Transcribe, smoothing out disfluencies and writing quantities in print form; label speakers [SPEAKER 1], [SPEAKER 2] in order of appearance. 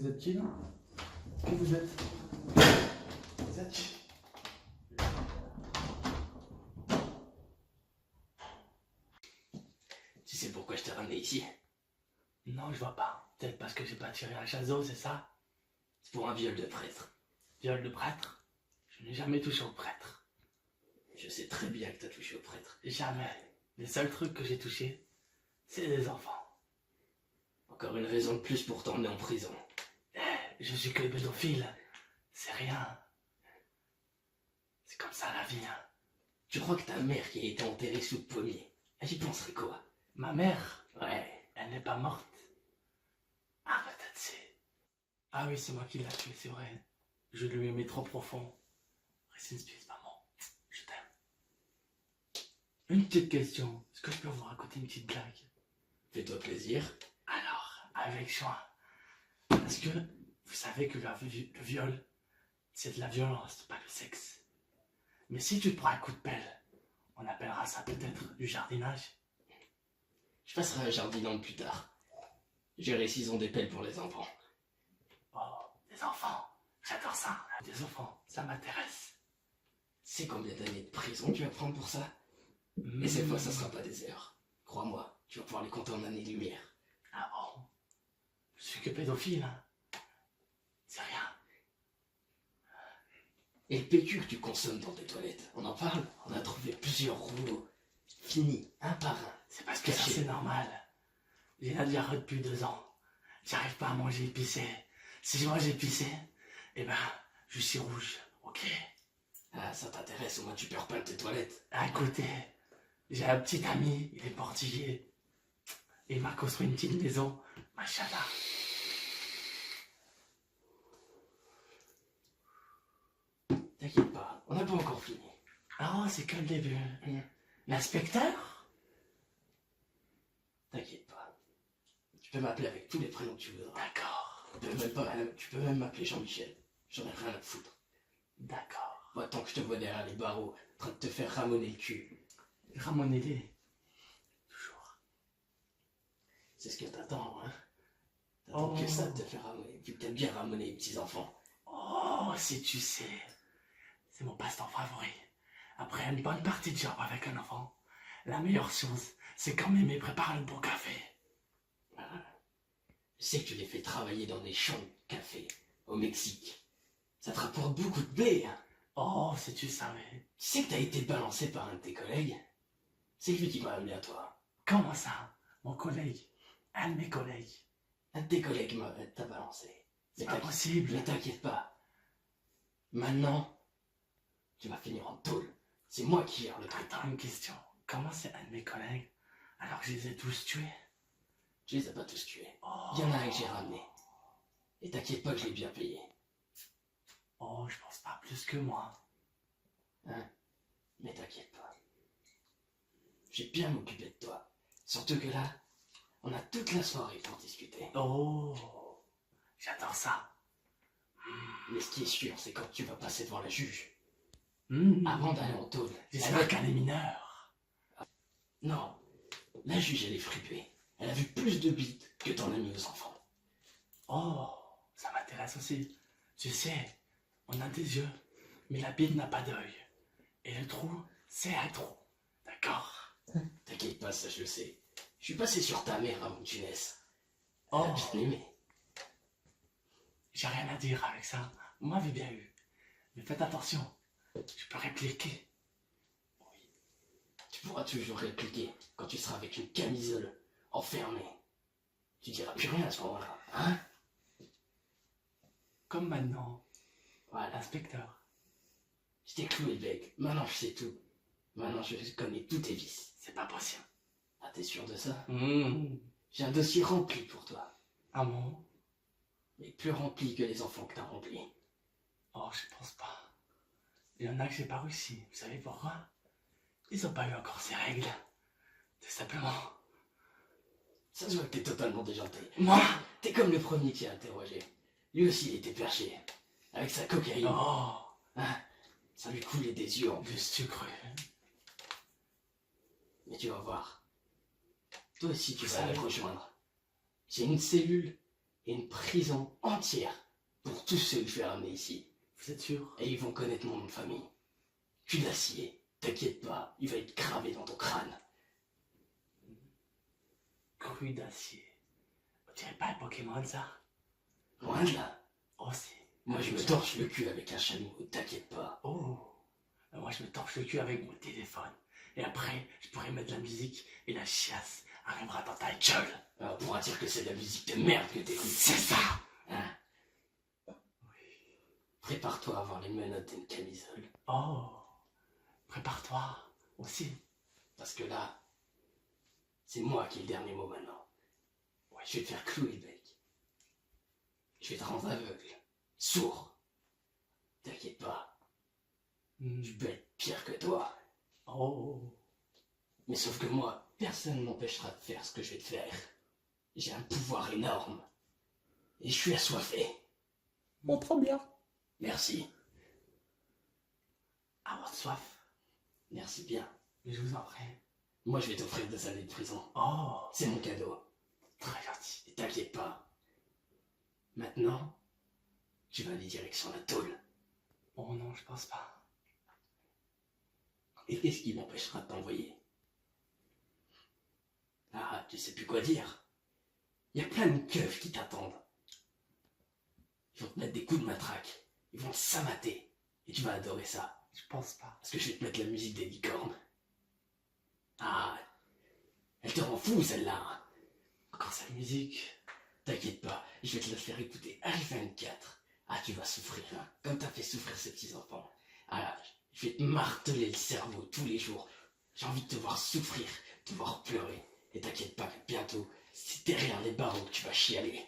[SPEAKER 1] Vous êtes qui là? Qui vous êtes? Vous êtes qui?
[SPEAKER 2] Tu sais pourquoi je t'ai ramené ici?
[SPEAKER 1] Non, je vois pas. Peut-être parce que j'ai pas tiré un chazot, c'est ça?
[SPEAKER 2] C'est pour un viol de prêtre.
[SPEAKER 1] Viol de prêtre? Je n'ai jamais touché au prêtre.
[SPEAKER 2] Je sais très bien que t'as touché au prêtre.
[SPEAKER 1] Jamais. Les seuls trucs que j'ai touchés, c'est des enfants.
[SPEAKER 2] Encore une raison de plus pour t'emmener en prison.
[SPEAKER 1] Je suis que pédophile. C'est rien. C'est comme ça la vie, hein.
[SPEAKER 2] Tu crois que ta mère qui a été enterrée sous le pommier, elle y penserait quoi?
[SPEAKER 1] Ma mère,
[SPEAKER 2] Ouais.
[SPEAKER 1] elle n'est pas morte. Ah, peut-être c'est... Ah oui, c'est moi qui l'ai tuée, c'est vrai. Je lui ai mis trop profond. Rest in peace, maman. Je t'aime. Une petite question. Est-ce que je peux vous raconter une petite blague?
[SPEAKER 2] Fais-toi plaisir.
[SPEAKER 1] Alors, avec soin. Est-ce que vous savez que le viol, c'est de la violence, pas le sexe? Mais si tu te prends un coup de pelle, on appellera ça peut-être du jardinage.
[SPEAKER 2] Je passerai à jardinant plus tard. J'ai récission des pelles pour les enfants.
[SPEAKER 1] Oh, des enfants. J'adore ça. Des enfants, ça m'intéresse.
[SPEAKER 2] C'est combien d'années de prison tu vas prendre pour ça? Et cette fois, ça sera pas des heures. Crois-moi, tu vas pouvoir les compter en années-lumière.
[SPEAKER 1] Ah bon? Je suis que pédophile, hein. C'est rien.
[SPEAKER 2] Et le PQ que tu consommes dans tes toilettes, on en parle? On a trouvé plusieurs rouleaux. Finis, un par un.
[SPEAKER 1] C'est parce que ça, c'est normal. J'ai la diarrhée depuis 2 ans. J'arrive pas à manger épicé. Si je mange épicé, eh ben, je suis rouge, ok?
[SPEAKER 2] Ah, ça t'intéresse, au moins tu perds pas de tes toilettes.
[SPEAKER 1] À côté, j'ai un petit ami, il est portugais. Il m'a construit une petite maison, machallah.
[SPEAKER 2] T'inquiète pas, on n'a pas encore fini.
[SPEAKER 1] Oh, c'est que le début. L'inspecteur?
[SPEAKER 2] T'inquiète pas. Tu peux m'appeler avec tous les prénoms que tu voudras.
[SPEAKER 1] D'accord,
[SPEAKER 2] Tu peux même m'appeler Jean-Michel. J'en ai rien à foutre.
[SPEAKER 1] d'accord.
[SPEAKER 2] Moi, tant que je te vois derrière les barreaux, en train de te faire ramoner le cul,
[SPEAKER 1] Ramonez-les. Toujours.
[SPEAKER 2] c'est ce que t'attends, hein? T'attends que
[SPEAKER 1] Oh.
[SPEAKER 2] ça de te faire ramoner, vu que t'aimes bien ramoner les petits-enfants.
[SPEAKER 1] Oh, si tu sais, c'est mon passe-temps favori. Après une bonne partie de job avec un enfant, la meilleure chose, c'est quand mémé prépare le bon café.
[SPEAKER 2] Je sais que tu les fais travailler dans des champs de café, au Mexique. Ça te rapporte beaucoup de blé, hein?
[SPEAKER 1] Oh, si tu savais.
[SPEAKER 2] Tu sais que t'as été balancé par un de tes collègues? C'est lui qui m'a amené à toi.
[SPEAKER 1] Comment ça? Mon collègue, un de mes collègues.
[SPEAKER 2] Un de tes collègues t'a balancé.
[SPEAKER 1] C'est pas possible.
[SPEAKER 2] Mais t'inquiète pas. Maintenant, tu vas finir en tôle. C'est moi qui gère le truc.
[SPEAKER 1] Attends, une question. Comment c'est un de mes collègues alors que je les ai tous tués?
[SPEAKER 2] Je les ai pas tous tués.
[SPEAKER 1] Oh.
[SPEAKER 2] Il y en a un que j'ai ramené. Et t'inquiète pas que je l'ai bien payé.
[SPEAKER 1] Oh, je pense pas plus que moi.
[SPEAKER 2] Hein? Mais t'inquiète pas. J'ai bien m'occuper de toi. Surtout que là, on a toute la soirée pour discuter.
[SPEAKER 1] Oh, j'adore ça.
[SPEAKER 2] Mais ce qui est sûr, c'est quand tu vas passer devant la juge,
[SPEAKER 1] Mmh.
[SPEAKER 2] avant d'aller en tôle.
[SPEAKER 1] J'espère qu'elle est mineure.
[SPEAKER 2] Non, la juge, elle est fripée. Elle a vu plus de bites que t'en as mis aux enfants.
[SPEAKER 1] Oh, ça m'intéresse aussi. Tu sais, on a des yeux, mais la bite n'a pas d'œil. Et le trou, c'est un trou. D'accord?
[SPEAKER 2] T'inquiète pas, ça je le sais. Je suis passé sur ta mère avant que tu naisses. Elle
[SPEAKER 1] Oh,
[SPEAKER 2] a bien aimé.
[SPEAKER 1] j'ai rien à dire avec ça. Vous m'avez bien eu. Mais faites attention, je peux répliquer.
[SPEAKER 2] Tu pourras toujours répliquer quand tu seras avec une camisole enfermée. Tu diras plus rien à ce moment-là, hein?
[SPEAKER 1] Comme maintenant,
[SPEAKER 2] Voilà,
[SPEAKER 1] l'inspecteur.
[SPEAKER 2] je t'ai cloué le bec. Maintenant je sais tout. Maintenant je connais tous tes vices.
[SPEAKER 1] C'est pas possible.
[SPEAKER 2] Ah, t'es sûr de ça?
[SPEAKER 1] Mmh.
[SPEAKER 2] J'ai un dossier rempli pour toi.
[SPEAKER 1] Ah bon?
[SPEAKER 2] Mais plus rempli que les enfants que t'as remplis.
[SPEAKER 1] Oh, je pense pas. Il y en a que j'ai pas réussi. Vous savez pourquoi? Ils ont pas eu encore ces règles. Tout simplement.
[SPEAKER 2] Ça se voit que t'es totalement déjanté.
[SPEAKER 1] Moi?
[SPEAKER 2] T'es comme le premier qui a interrogé. Lui aussi il était perché. Avec sa cocaïne.
[SPEAKER 1] Oh,
[SPEAKER 2] Hein, ça lui coulait des yeux en
[SPEAKER 1] du
[SPEAKER 2] plus.
[SPEAKER 1] sucre.
[SPEAKER 2] Mais tu vas voir. Toi aussi tu
[SPEAKER 1] Vous
[SPEAKER 2] vas la
[SPEAKER 1] savez-
[SPEAKER 2] rejoindre. J'ai une cellule et une prison entière pour tous ceux que je vais ramener ici.
[SPEAKER 1] Vous êtes sûr?
[SPEAKER 2] Et ils vont connaître mon nom de famille. Cul d'acier, t'inquiète pas, il va être gravé dans ton crâne.
[SPEAKER 1] Cru d'acier. On dirait pas un Pokémon, ça?
[SPEAKER 2] Loin de là.
[SPEAKER 1] Oh, si.
[SPEAKER 2] Moi, je me torche le cul avec un chameau, t'inquiète pas.
[SPEAKER 1] Oh. Moi, je me torche le cul avec mon téléphone. Et après, je pourrais mettre de la musique et la chiasse arrivera dans ta gueule.
[SPEAKER 2] Alors, on pourra dire que c'est de la musique de merde que t'écoutes.
[SPEAKER 1] C'est ça!
[SPEAKER 2] Hein? Prépare-toi à avoir les menottes d'une camisole.
[SPEAKER 1] Oh. Prépare-toi aussi.
[SPEAKER 2] Parce que là, c'est moi qui ai le dernier mot maintenant. Ouais, je vais te faire clouer le bec. Je vais te rendre aveugle, sourd. T'inquiète pas, je peux être pire que toi.
[SPEAKER 1] Oh.
[SPEAKER 2] Mais sauf que moi, personne ne m'empêchera de faire ce que je vais te faire. J'ai un pouvoir énorme. Et je suis assoiffé.
[SPEAKER 1] Bon, trop bien.
[SPEAKER 2] Merci.
[SPEAKER 1] Avoir soif.
[SPEAKER 2] Merci bien.
[SPEAKER 1] Mais je vous en prie.
[SPEAKER 2] Moi, je vais t'offrir 2 années de prison.
[SPEAKER 1] Oh.
[SPEAKER 2] C'est mon cadeau.
[SPEAKER 1] Très gentil.
[SPEAKER 2] Et t'inquiète pas. Maintenant, tu vas aller direction la tôle.
[SPEAKER 1] Oh non, je pense pas.
[SPEAKER 2] Et qu'est-ce qui m'empêchera de t'envoyer? Ah, tu sais plus quoi dire. Il y a plein de keufs qui t'attendent. Ils vont te mettre des coups de matraque. Ils vont te samater. Et tu vas adorer ça.
[SPEAKER 1] Je pense pas.
[SPEAKER 2] Parce que je vais te mettre la musique des licornes. Ah, elle te rend fou celle-là. Hein.
[SPEAKER 1] Encore cette musique.
[SPEAKER 2] T'inquiète pas, je vais te la faire écouter H24. Ah, tu vas souffrir, hein, comme t'as fait souffrir ces petits-enfants. Ah, je vais te marteler le cerveau tous les jours. J'ai envie de te voir souffrir, de te voir pleurer. Et t'inquiète pas, bientôt, c'est derrière les barreaux que tu vas chialer.